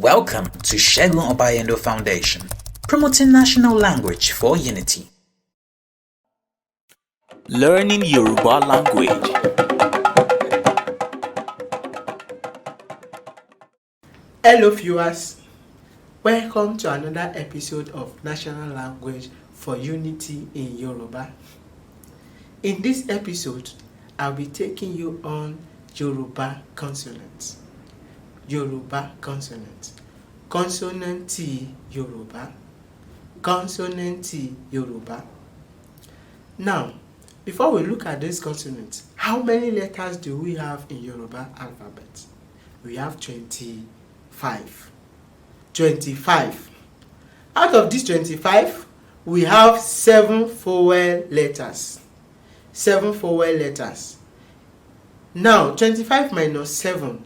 Welcome to Segun Obayendo Foundation, promoting national language for unity. Learning Yoruba language. Hello viewers, welcome to another episode of National Language for Unity in Yoruba. In this episode, I'll be taking you on Yoruba consonants. Yoruba consonants. Consonanti Yoruba. Consonanti Yoruba. Now, before we look at these consonants, how many letters do we have in Yoruba alphabet? We have 25. 25. Out of these 25, we have 7 vowel letters. 7 vowel letters. Now, 25 minus 7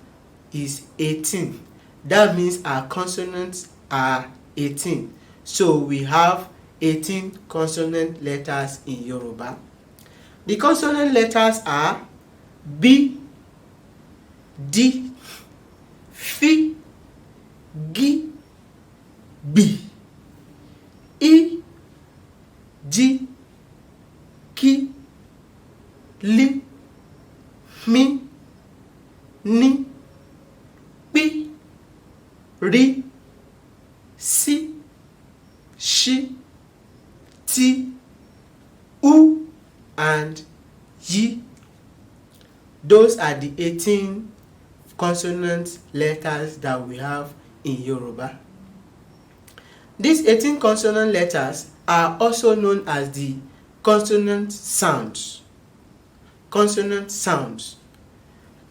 is 18. That means our consonants are 18. So we have 18 consonant letters in Yoruba. The consonant letters are B, D, F, G, B, I, J, K, L, M, N, P, R, S, Sh, T, U, and Y. Those are the 18 consonant letters that we have in Yoruba. These 18 consonant letters are also known as the consonant sounds. Consonant sounds.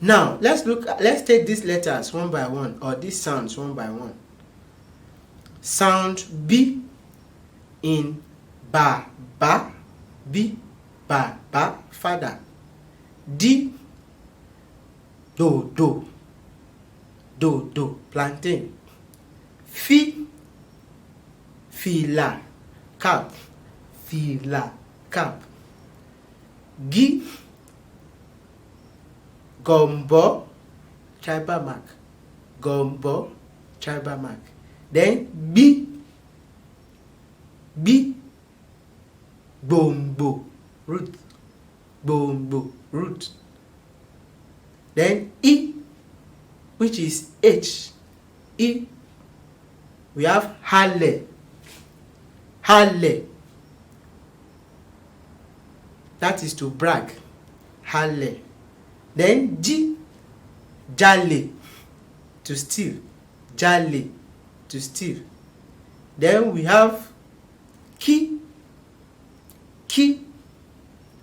Now, let's take these letters one by one, or these sounds one by one. Sound B in ba, B, ba, father. D, do, plantain. Fi, fila, cap. G, gombo, tribal mark. Then B, bombo, root. Then E, which is H. E, we have hale. That is to brag. Hale. Then G, jale, to steal. Jale, to steal. Then we have Ki,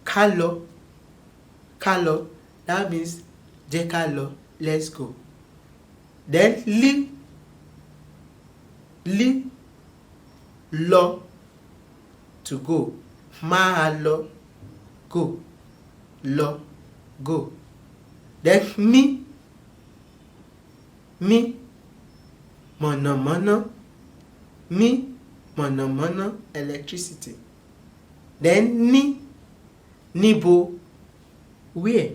kalo. That means jekalo, let's go. Then li, lo, to go. Mahalo, go. Lo, go. Then mi, mono, electricity. Then nibo, where.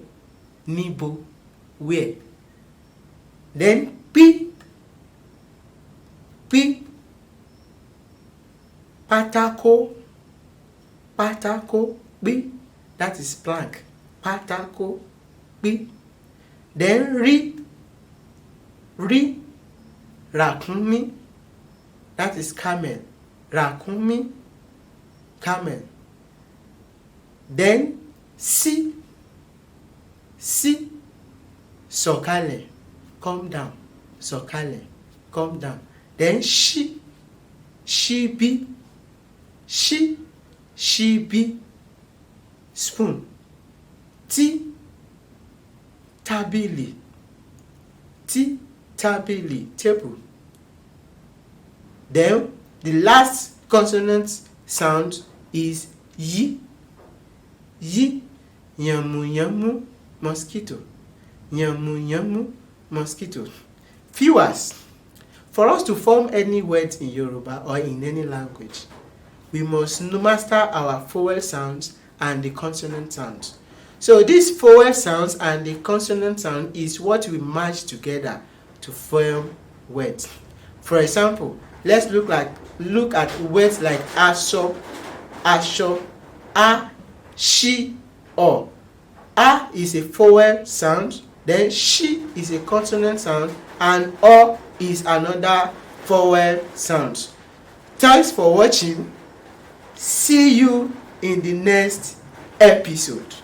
Then P, patako, B, that is plank. Patako, B. Then ri, rakumi, that is camel. Rakumi, camel. Then C, sokale, come down. Then she be, spoon. T, tabili, table. Then the last consonant sound is Y, yamu, mosquito. Viewers, for us to form any words in Yoruba or in any language, we must master our vowel sounds and the consonant sounds. So these vowel sounds and the consonant sound is what we merge together to form words. For example, let's look at words like aṣọ, aṣọ, a, she, or. A is a vowel sound, then she is a consonant sound, and o is another vowel sound. Thanks for watching. See you in the next episode.